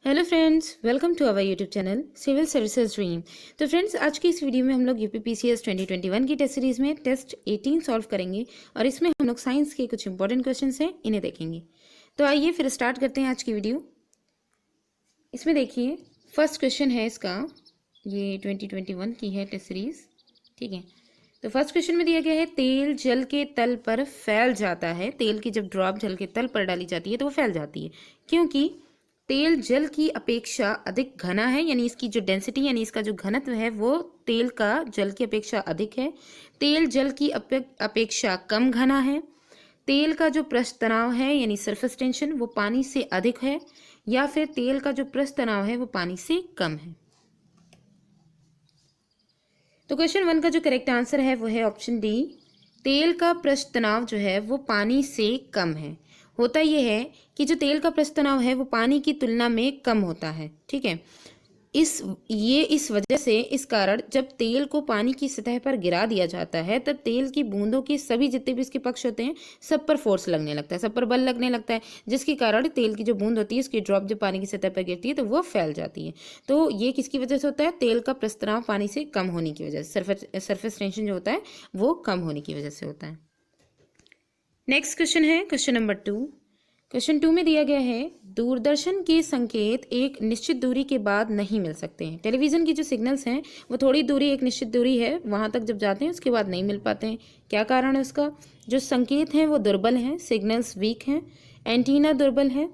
Hello friends, welcome to our YouTube channel civil services dream. तो friends, आज की इस वीडियो में हम लोग यूपीपीसीएस 2021 की टेस्ट सीरीज में टेस्ट 18 सॉल्व करेंगे और इसमें हम लोग साइंस के कुछ इंपॉर्टेंट क्वेश्चंस हैं, इन्हें देखेंगे। तो आइए फिर स्टार्ट करते हैं आज की वीडियो। इसमें देखिए, फर्स्ट क्वेश्चन है इसका, ये 2021 की है टेस्ट सीरीज, ठीक है। तो फर्स्ट क्वेश्चन में दिया गया है, तेल जल के तल पर फैल जाता है। तेल की जब ड्रॉप जल के तल पर डाली जाती है तो वो फैल जाती है, क्योंकि तेल जल की अपेक्षा अधिक घना है, यानी इसकी जो डेंसिटी यानी इसका जो घनत्व है वो तेल का जल की अपेक्षा अधिक है। तेल जल की अपेक्षा कम घना है। तेल का जो पृष्ठ तनाव है यानी सरफेस टेंशन वो पानी से अधिक है, या फिर तेल का जो पृष्ठ तनाव है वो पानी से कम है। तो क्वेश्चन 1 का जो करेक्ट आंसर है वो है ऑप्शन डी, तेल का पृष्ठ तनाव जो है वो पानी से कम है। होता यह है कि जो तेल का पृष्ठ तनाव है वो पानी की तुलना में कम होता है, ठीक है। इस वजह से इस कारण जब तेल को पानी की सतह पर गिरा दिया जाता है तब तेल की बूंदों के सभी जितने भी इसके पक्ष होते हैं सब पर फोर्स लगने लगता है, सब पर बल लगने लगता है, जिसके कारण तेल की जो बूंद होती है उसकी ड्रॉप जब पानी की सतह पर गिरती है तो वो फैल जाती है। तो ये किसकी वजह से होता है? तेल का पृष्ठ तनाव पानी से कम होने की वजह से, सरफेस टेंशन जो होता है वो कम होने की वजह से होता है। नेक्स्ट क्वेश्चन है क्वेश्चन नंबर 2। क्वेश्चन 2 में दिया गया है, दूरदर्शन के संकेत एक निश्चित दूरी के बाद नहीं मिल सकते हैं। टेलीविज़न की जो सिग्नल्स हैं वो थोड़ी दूरी, एक निश्चित दूरी है, वहाँ तक जब जाते हैं उसके बाद नहीं मिल पाते हैं। क्या कारण है उसका? जो संकेत हैं वो दुर्बल हैं, सिग्नल्स वीक हैं, एंटीना दुर्बल है,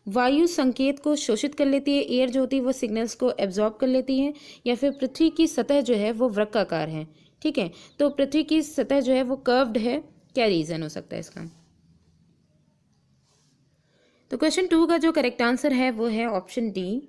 वायु संकेत को शोषित कर लेती है, एयर जो होती है वो सिग्नल्स को एब्जॉर्ब कर लेती है, या फिर पृथ्वी की सतह जो है वो वृत्ताकार है, ठीक है। तो पृथ्वी की सतह जो है वो कर्व्ड है। क्या रीज़न हो सकता है इसका? तो क्वेश्चन 2 का जो करेक्ट आंसर है वो है ऑप्शन डी,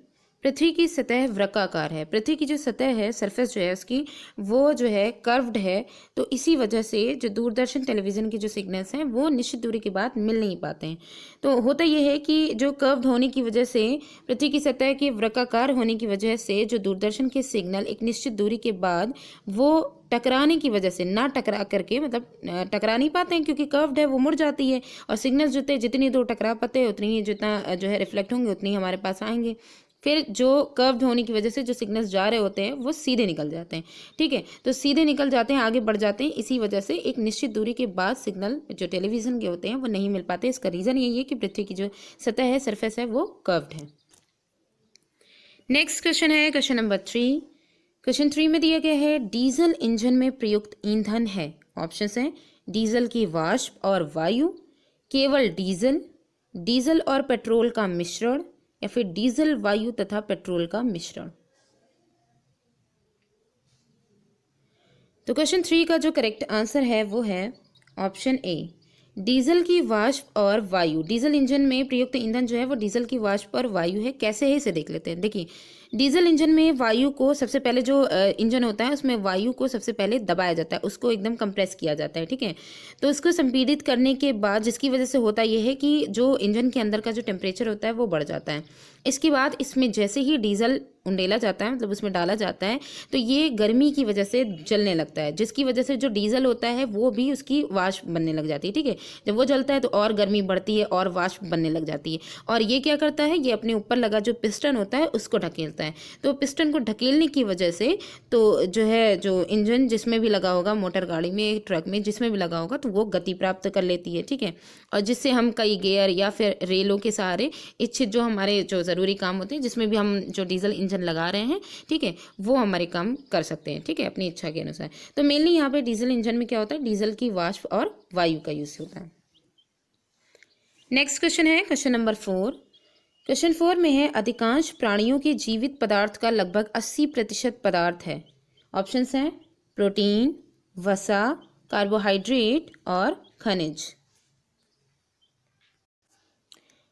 पृथ्वी की सतह वृत्ताकार है। पृथ्वी की जो सतह है, सरफेस जो है उसकी, वो जो है कर्व्ड है। तो इसी वजह से जो दूरदर्शन टेलीविज़न के जो सिग्नल्स हैं वो निश्चित दूरी के बाद मिल नहीं पाते हैं। तो होता यह है कि जो कर्व्ड होने की वजह से, पृथ्वी की सतह के वृत्ताकार होने की वजह से जो दूरदर्शन के सिग्नल एक निश्चित दूरी के बाद वो टकराने की वजह से, ना टकरा करके, मतलब टकरा नहीं पाते हैं क्योंकि कर्व्ड है, वो मुड़ जाती है। और सिग्नल्स जो थे जितनी दूर टकरा पाते हैं उतनी ही, जितना जो है रिफ्लेक्ट होंगे उतनी ही हमारे पास आएंगे। फिर जो कर्व्ड होने की वजह से जो सिग्नल्स जा रहे होते हैं वो सीधे निकल जाते हैं, ठीक है। तो सीधे निकल जाते हैं, आगे बढ़ जाते हैं। इसी वजह से एक निश्चित दूरी के बाद सिग्नल जो टेलीविज़न के होते हैं वो नहीं मिल पाते। इसका रीज़न यही है कि पृथ्वी की जो सतह है, सरफेस है, वो कर्व्ड है। नेक्स्ट क्वेश्चन है क्वेश्चन नंबर 3। क्वेश्चन 3 में दिया गया है, डीजल इंजन में प्रयुक्त ईंधन है। ऑप्शंस हैं, डीजल की वाष्प और वायु, केवल डीजल, डीजल और पेट्रोल का मिश्रण, या फिर डीजल, वायु तथा पेट्रोल का मिश्रण। तो क्वेश्चन 3 का जो करेक्ट आंसर है वो है ऑप्शन ए, डीजल की वाष्प और वायु। डीजल इंजन में प्रयुक्त ईंधन जो है वो डीजल की वाष्प और वायु है। कैसे है इसे देख लेते हैं। देखिए, डीजल इंजन में वायु को सबसे पहले, जो इंजन होता है उसमें वायु को सबसे पहले दबाया जाता है, उसको एकदम कंप्रेस किया जाता है, ठीक है। तो इसको संपीड़ित करने के बाद, जिसकी वजह से होता यह है कि जो इंजन के अंदर का जो टेम्परेचर होता है वो बढ़ जाता है। इसके बाद इसमें जैसे ही डीजल उंडेला जाता है, मतलब उसमें डाला जाता है, तो ये गर्मी की वजह से जलने लगता है, जिसकी वजह से जो डीजल होता है वो भी उसकी वाष्प बनने लग जाती है, ठीक है। जब वो जलता है तो और गर्मी बढ़ती है और वाष्प बनने लग जाती है। और ये क्या करता है, ये अपने ऊपर लगा जो पिस्टन होता है उसको ढकेलता है। तो पिस्टन को ढकेलने की वजह से तो जो है, जो इंजन जिसमें भी लगा होगा, मोटर गाड़ी में, ट्रक में, जिसमें भी लगा होगा, तो वो गति प्राप्त कर लेती है, ठीक है। और जिससे हम कई गियर या फिर रेलों के सहारे इच्छित जो हमारे जो ज़रूरी काम होते हैं, जिसमें भी हम जो डीजल इंजन लगा रहे हैं, ठीक है, वो हमारे काम कर सकते हैं, ठीक है, अपनी इच्छा के अनुसार। तो मेनली यहाँ पे डीजल इंजन में क्या होता है, डीजल की वाष्प और वायु का यूज होता है। नेक्स्ट क्वेश्चन है क्वेश्चन नंबर 4। क्वेश्चन 4 में है, अधिकांश प्राणियों के जीवित पदार्थ का लगभग 80% पदार्थ है। ऑप्शंस हैं, प्रोटीन, वसा, कार्बोहाइड्रेट और खनिज।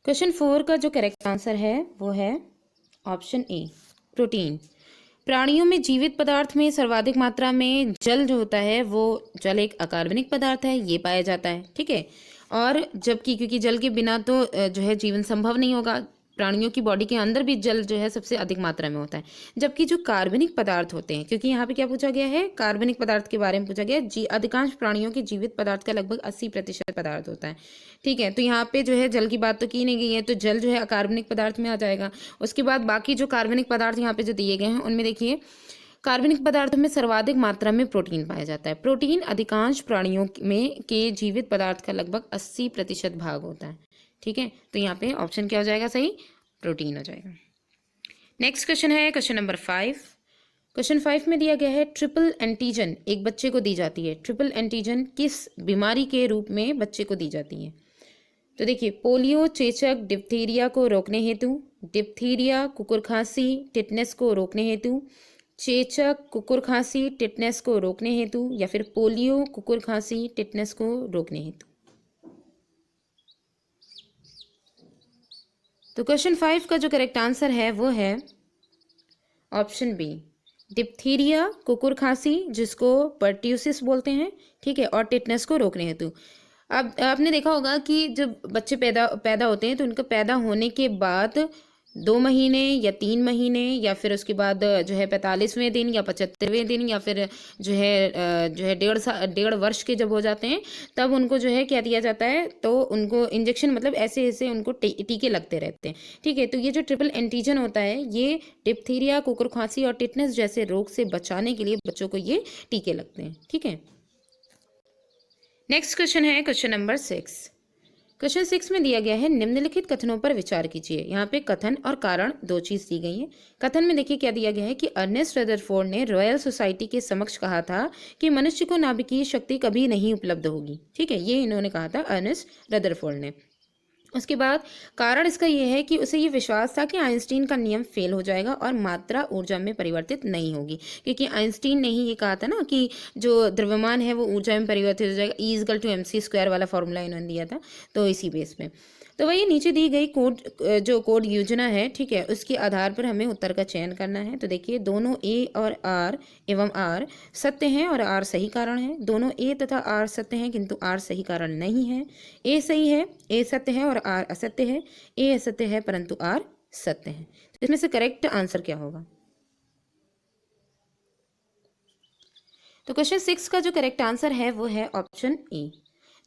क्वेश्चन 4 का जो करेक्ट आंसर है वो है ऑप्शन ए, प्रोटीन। प्राणियों में जीवित पदार्थ में सर्वाधिक मात्रा में जल जो होता है, वो जल एक अकार्बनिक पदार्थ है, ये पाया जाता है, ठीक है। और जबकि, क्योंकि जल के बिना तो जो है जीवन संभव नहीं होगा, प्राणियों की बॉडी के अंदर भी जल जो है सबसे अधिक मात्रा में होता है। जबकि जो कार्बनिक पदार्थ होते हैं, क्योंकि यहाँ पे क्या पूछा गया है, कार्बनिक पदार्थ के बारे में पूछा गया है, अधिकांश प्राणियों के जीवित पदार्थ का लगभग 80% पदार्थ होता है। ठीक है, तो यहाँ पे जो है जल की बात तो की नहीं गई है, तो जल जो है अकार्बनिक पदार्थ में आ जाएगा। उसके बाद बाकी जो कार्बनिक पदार्थ यहाँ पे जो दिए गए हैं उनमें देखिए, कार्बनिक पदार्थों में सर्वाधिक मात्रा में प्रोटीन पाया जाता है। प्रोटीन अधिकांश प्राणियों में के जीवित पदार्थ का लगभग 80% भाग होता है। ठीक है, तो यहाँ पे ऑप्शन क्या हो जाएगा सही, प्रोटीन हो जाएगा। नेक्स्ट क्वेश्चन है क्वेश्चन नंबर 5। क्वेश्चन 5 में दिया गया है ट्रिपल एंटीजन एक बच्चे को दी जाती है। ट्रिपल एंटीजन किस बीमारी के रूप में बच्चे को दी जाती है? तो देखिए, पोलियो, चेचक, डिप्थीरिया को रोकने हेतु, डिप्थीरिया, कुकुर खांसी, टिटनेस को रोकने हेतु, चेचक, कुकुर खांसी, टिटनेस को रोकने हेतु, या फिर पोलियो, कुकुर खांसी, टिटनेस को रोकने हेतु। तो क्वेश्चन 5 का जो करेक्ट आंसर है वो है ऑप्शन बी, डिप्थीरिया, कुकुर खांसी जिसको पर्ट्यूसिस बोलते हैं, ठीक है, और टिटनेस को रोकने हेतु। अब आपने देखा होगा कि जब बच्चे पैदा होते हैं तो उनका पैदा होने के बाद 2 महीने या 3 महीने या फिर उसके बाद जो है 45वें दिन या 75वें दिन या फिर जो है 1.5 वर्ष के जब हो जाते हैं तब उनको जो है क्या दिया जाता है, तो उनको इंजेक्शन मतलब ऐसे ऐसे उनको टीके लगते रहते हैं। ठीक है, तो ये जो ट्रिपल एंटीजन होता है ये डिप्थीरिया, कुकुर खांसी और टिटनेस जैसे रोग से बचाने के लिए बच्चों को ये टीके लगते हैं। ठीक है, नेक्स्ट क्वेश्चन है क्वेश्चन नंबर 6। क्वेश्चन 6 में दिया गया है निम्नलिखित कथनों पर विचार कीजिए। यहाँ पे कथन और कारण दो चीज दी गई है। कथन में देखिए क्या दिया गया है कि अर्नेस्ट रदरफोर्ड ने रॉयल सोसाइटी के समक्ष कहा था कि मनुष्य को नाभिकीय शक्ति कभी नहीं उपलब्ध होगी। ठीक है, ये इन्होंने कहा था अर्नेस्ट रदरफोर्ड ने। उसके बाद कारण इसका यह है कि उसे ये विश्वास था कि आइंस्टीन का नियम फेल हो जाएगा और मात्रा ऊर्जा में परिवर्तित नहीं होगी, क्योंकि आइंस्टीन ने ही ये कहा था ना कि जो द्रव्यमान है वो ऊर्जा में परिवर्तित हो जाएगा, E=mc² वाला फॉर्मूला इन्होंने दिया था। तो इसी बेस पे तो वही नीचे दी गई कोड योजना है, ठीक है, उसके आधार पर हमें उत्तर का चयन करना है। तो देखिए दोनों ए और आर एवं आर सत्य हैं और आर सही कारण है। दोनों ए तथा आर सत्य हैं किंतु आर सही कारण नहीं है। ए सही है, ए सत्य है और आर असत्य है। ए असत्य है परंतु आर सत्य है। तो इसमें से करेक्ट आंसर क्या होगा? तो क्वेश्चन 6 का जो करेक्ट आंसर है वो है ऑप्शन ए,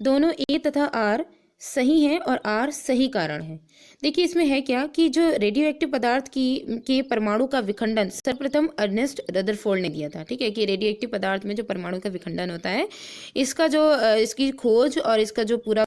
दोनों ए तथा आर सही है और आर सही कारण है। देखिए इसमें है क्या कि जो रेडियो एक्टिव पदार्थ के परमाणु का विखंडन सर्वप्रथम अर्नेस्ट रदरफोर्ड ने दिया था। ठीक है, कि रेडियो एक्टिव पदार्थ में जो परमाणु का विखंडन होता है इसका जो इसकी खोज और इसका जो पूरा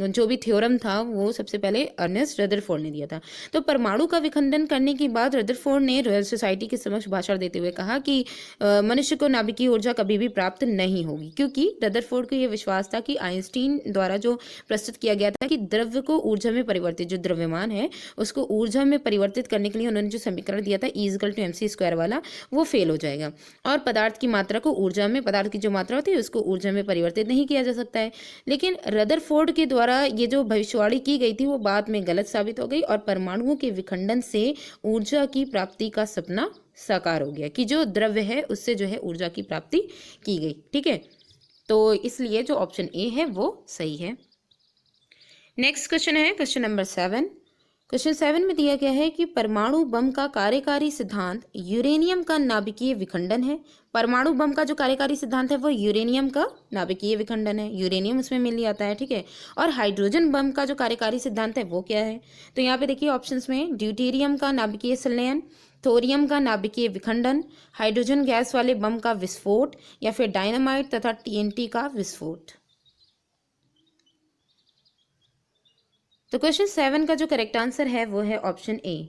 जो भी थ्योरम था वो सबसे पहले अर्नेस्ट रदरफोर्ड ने दिया था। तो परमाणु का विखंडन करने के बाद रदरफोर्ड ने रॉयल सोसाइटी के समक्ष भाषण देते हुए कहा कि मनुष्य को नाभिकीय ऊर्जा कभी भी प्राप्त नहीं होगी, क्योंकि रदरफोर्ड को यह विश्वास था कि आइंस्टीन द्वारा जो प्रस्तुत किया गया था कि द्रव्य को ऊर्जा में परिवर्तित, जो द्रव्यमान है उसको ऊर्जा में परिवर्तित करने के लिए उन्होंने जो समीकरण दिया था E=mc² वाला, वो फेल हो जाएगा और पदार्थ की मात्रा को ऊर्जा में, पदार्थ की जो मात्रा होती है उसको ऊर्जा में परिवर्तित नहीं किया जा सकता है। लेकिन रदरफोर्ड के द्वारा ये जो भविष्यवाणी की गई थी वो बाद में गलत साबित हो गई और परमाणुओं के विखंडन से ऊर्जा की प्राप्ति का सपना साकार हो गया कि जो द्रव्य है उससे जो है ऊर्जा की प्राप्ति की गई। ठीक है, तो इसलिए जो ऑप्शन ए है वो सही है। नेक्स्ट क्वेश्चन है क्वेश्चन नंबर 7। क्वेश्चन 7 में दिया गया है कि परमाणु बम का कार्यकारी सिद्धांत यूरेनियम का नाभिकीय विखंडन है। परमाणु बम का जो कार्यकारी सिद्धांत है वो यूरेनियम का नाभिकीय विखंडन है, यूरेनियम उसमें मिल जाता है। ठीक है, और हाइड्रोजन बम का जो कार्यकारी सिद्धांत है वो क्या है? तो यहाँ पे देखिए ऑप्शंस में ड्यूटेरियम का नाभिकीय संलयन, थोरियम का नाभिकीय विखंडन, हाइड्रोजन गैस वाले बम का विस्फोट या फिर डायनामाइट तथा TNT का विस्फोट। तो क्वेश्चन 7 का जो करेक्ट आंसर है वो है ऑप्शन ए,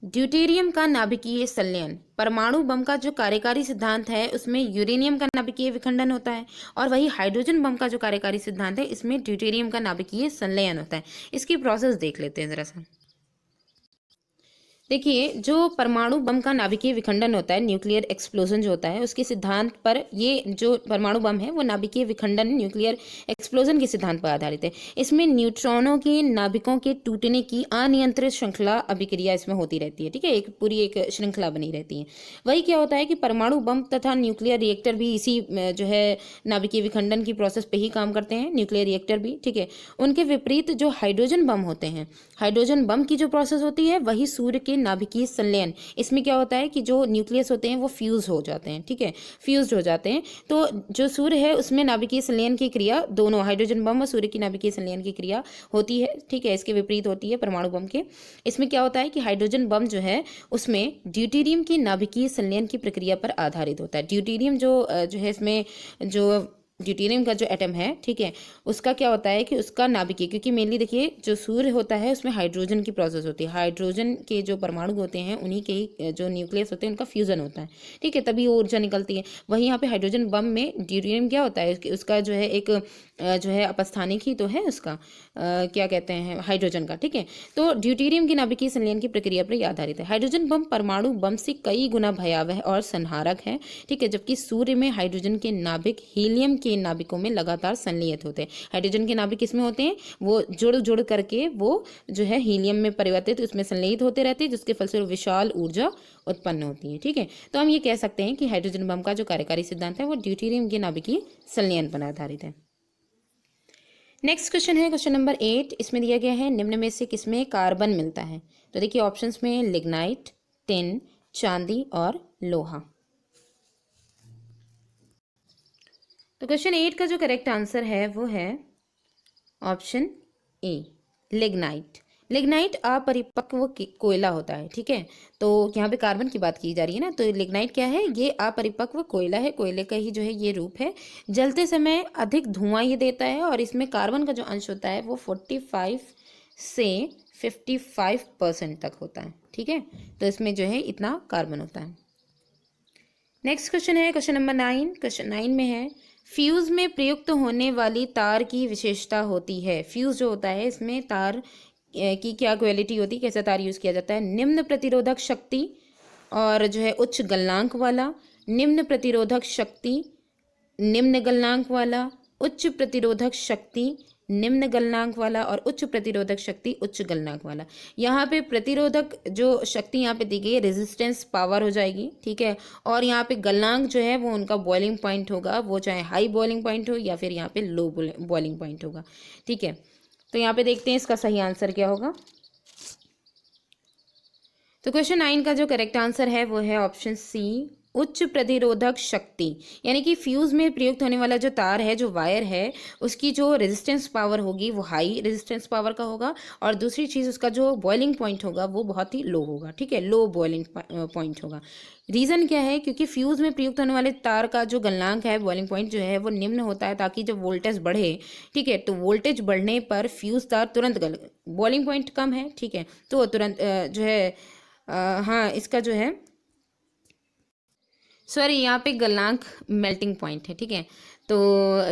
ड्यूटेरियम का नाभिकीय संलयन। परमाणु बम का जो कार्यकारी सिद्धांत है उसमें यूरेनियम का नाभिकीय विखंडन होता है और वही हाइड्रोजन बम का जो कार्यकारी सिद्धांत है इसमें ड्यूटेरियम का नाभिकीय संलयन होता है। इसकी प्रोसेस देख लेते हैं जरा सा। देखिए, जो परमाणु बम का नाभिकीय विखंडन होता है, न्यूक्लियर एक्सप्लोजन जो होता है, उसके सिद्धांत पर, ये जो परमाणु बम है वो नाभिकीय विखंडन, न्यूक्लियर एक्सप्लोजन के सिद्धांत पर आधारित है। इसमें न्यूट्रॉनों के नाभिकों के टूटने की अनियंत्रित श्रृंखला अभिक्रिया इसमें होती रहती है। ठीक है, एक पूरी एक श्रृंखला बनी रहती है। वही क्या होता है कि परमाणु बम तथा न्यूक्लियर रिएक्टर भी इसी जो है नाभिकीय विखंडन की प्रोसेस पे ही काम करते हैं, न्यूक्लियर रिएक्टर भी। ठीक है, उनके विपरीत जो हाइड्रोजन बम होते हैं, हाइड्रोजन बम की जो प्रोसेस होती है वही सूर्य के नाभिकीय संलयन। इसमें क्या होता है कि जो न्यूक्लियस होते हैं वो फ्यूज हो जाते हैं। ठीक है, फ्यूज हो जाते हैं। तो जो सूर्य है उसमें नाभिकीय संलयन की क्रिया, दोनों हाइड्रोजन बम और सूर्य की नाभिकीय संलयन की क्रिया होती है। ठीक है, इसके विपरीत होती है परमाणु बम के। इसमें क्या होता है कि हाइड्रोजन बम जो है उसमें ड्यूटेरियम की नाभिकीय संलयन की प्रक्रिया पर आधारित होता है। ड्यूटेरियम जो है इसमें जो ड्यूटेरियम का जो एटम है, ठीक है, उसका क्या होता है कि उसका नाभिकीय, क्योंकि मेनली देखिए जो सूर्य होता है उसमें हाइड्रोजन की प्रोसेस होती है, हाइड्रोजन के जो परमाणु होते हैं उन्हीं के ही जो न्यूक्लियस होते हैं उनका फ्यूजन होता है। ठीक है, तभी ऊर्जा निकलती है। वहीं यहाँ पे हाइड्रोजन बम में ड्यूटेरियम क्या होता है, उसका जो है एक जो है अपस्थानिक ही तो है उसका, क्या कहते हैं, हाइड्रोजन का। ठीक है, तो ड्यूटेरियम की नाभिकीय संलयन की प्रक्रिया पर आधारित है। हाइड्रोजन बम परमाणु बम से कई गुना भयावह और संहारक है। ठीक है, जबकि सूर्य में हाइड्रोजन के नाभिक हीलियम के नाभिकों में लगातार संलयित होते हैं। हाइड्रोजन के नाभिक किसमें होते हैं, वो जुड़ जुड़ करके वो जो है हीलियम में परिवर्तित, उसमें संलयित होते रहते हैं, जिसके फलस्वरूप विशाल ऊर्जा उत्पन्न होती है। ठीक है, तो हम ये कह सकते हैं कि हाइड्रोजन बम का जो कार्यकारी सिद्धांत है वो ड्यूटेरियम के नाभिकीय संलयन पर आधारित है। नेक्स्ट क्वेश्चन है क्वेश्चन नंबर 8। इसमें दिया गया है निम्न में से किसमें कार्बन मिलता है। तो देखिए ऑप्शंस में लिग्नाइट, टिन, चांदी और लोहा। तो क्वेश्चन 8 का जो करेक्ट आंसर है वो है ऑप्शन ए, लिग्नाइट। लिग्नाइट अपरिपक्व कोयला होता है। ठीक है, तो यहाँ पे कार्बन की बात की जा रही है ना, तो लिग्नाइट क्या है, ये अपरिपक्व कोयला है, कोयले का ही जो है ये रूप है। जलते समय अधिक धुआं ये देता है और इसमें कार्बन का जो अंश होता है वो 45 से 55% तक होता है। ठीक है, तो इसमें जो है इतना कार्बन होता है। नेक्स्ट क्वेश्चन है क्वेश्चन नंबर 9। क्वेश्चन 9 में है फ्यूज में प्रयुक्त होने वाली तार की विशेषता होती है। फ्यूज जो होता है इसमें तार की क्या क्वालिटी होती है, कैसा तार यूज़ किया जाता है। निम्न प्रतिरोधक शक्ति और जो है उच्च गलनांक वाला, निम्न प्रतिरोधक शक्ति, निम्न गलनांक वाला, उच्च प्रतिरोधक शक्ति, निम्न गलनांक वाला और उच्च प्रतिरोधक शक्ति, उच्च गलनांक वाला। यहाँ पे प्रतिरोधक जो शक्ति यहाँ पे दी गई है रेजिस्टेंस पावर हो जाएगी। ठीक है, और यहाँ पे गलनांक जो है वो उनका बॉइलिंग पॉइंट होगा, वो चाहे हाई बॉइलिंग पॉइंट हो या फिर यहाँ पे लो बॉइलिंग पॉइंट होगा। ठीक है, तो यहाँ पे देखते हैं इसका सही आंसर क्या होगा। तो क्वेश्चन 9 का जो करेक्ट आंसर है वो है ऑप्शन सी, उच्च प्रतिरोधक शक्ति। यानी कि फ्यूज में प्रयुक्त होने वाला जो तार है, जो वायर है, उसकी जो रेजिस्टेंस पावर होगी वो हाई रेजिस्टेंस पावर का होगा और दूसरी चीज़ उसका जो बॉइलिंग पॉइंट होगा वो बहुत ही लो होगा। ठीक है, लो बॉइलिंग पॉइंट होगा। रीज़न क्या है, क्योंकि फ्यूज में प्रयुक्त होने वाले तार का जो गलनांक है, बॉइलिंग पॉइंट जो है वो निम्न होता है, ताकि जब वोल्टेज बढ़े, ठीक है, तो वोल्टेज बढ़ने पर फ्यूज तार तुरंत बॉइलिंग पॉइंट कम है, ठीक है, तो तुरंत जो है हाँ इसका जो है सॉरी यहाँ पे गलनांक मेल्टिंग पॉइंट है। ठीक है, तो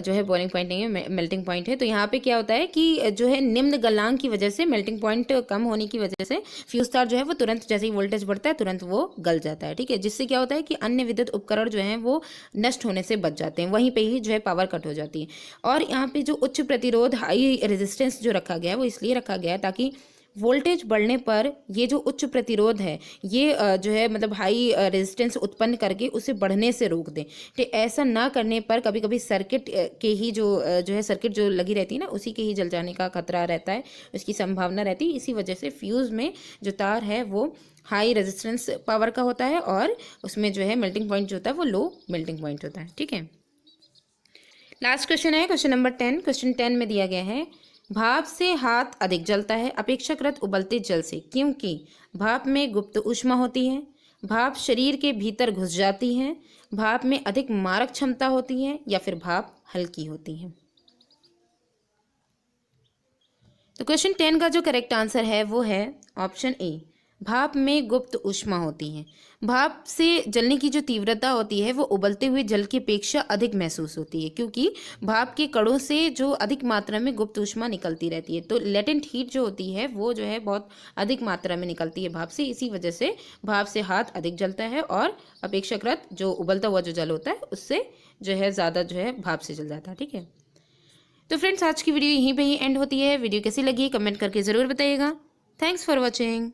जो है बॉइलिंग पॉइंट नहीं है, मेल्टिंग पॉइंट है। तो यहाँ पे क्या होता है कि जो है निम्न गलनांक की वजह से, मेल्टिंग पॉइंट कम होने की वजह से फ्यूज तार जो है वो तुरंत जैसे ही वोल्टेज बढ़ता है तुरंत वो गल जाता है। ठीक है, जिससे क्या होता है कि अन्य विद्युत उपकरण जो हैं वो नष्ट होने से बच जाते हैं, वहीं पर ही जो है पावर कट हो जाती है। और यहाँ पे जो उच्च प्रतिरोध हाई रेजिस्टेंस जो रखा गया है वो इसलिए रखा गया है ताकि वोल्टेज बढ़ने पर ये जो उच्च प्रतिरोध है ये जो है मतलब हाई रेजिस्टेंस उत्पन्न करके उसे बढ़ने से रोक दें। ठीक, ऐसा ना करने पर कभी कभी सर्किट के ही जो है सर्किट जो लगी रहती है ना उसी के ही जल जाने का खतरा रहता है, उसकी संभावना रहती है। इसी वजह से फ्यूज़ में जो तार है वो हाई रेजिस्टेंस पावर का होता है और उसमें जो है मेल्टिंग पॉइंट जो होता है वो लो मेल्टिंग पॉइंट होता है। ठीक है, लास्ट क्वेश्चन है क्वेश्चन नंबर 10। क्वेश्चन 10 में दिया गया है भाप से हाथ अधिक जलता है अपेक्षाकृत उबलते जल से, क्योंकि भाप में गुप्त ऊष्मा होती है, भाप शरीर के भीतर घुस जाती है, भाप में अधिक मारक क्षमता होती है या फिर भाप हल्की होती है। तो क्वेश्चन 10 का जो करेक्ट आंसर है वो है ऑप्शन ए, भाप में गुप्त ऊष्मा होती है। भाप से जलने की जो तीव्रता होती है वो उबलते हुए जल की अपेक्षा अधिक महसूस होती है, क्योंकि भाप के कणों से जो अधिक मात्रा में गुप्त ऊष्मा निकलती रहती है। तो लेटेंट हीट जो होती है वो जो है बहुत अधिक मात्रा में निकलती है भाप से, इसी वजह से भाप से हाथ अधिक जलता है और अपेक्षाकृत जो उबलता हुआ जो जल होता है उससे जो है ज़्यादा जो है भाप से जल जाता है। ठीक है, तो फ्रेंड्स आज की वीडियो यहीं पे ही एंड होती है। वीडियो कैसी लगी कमेंट करके ज़रूर बताइएगा। Thanks for watching.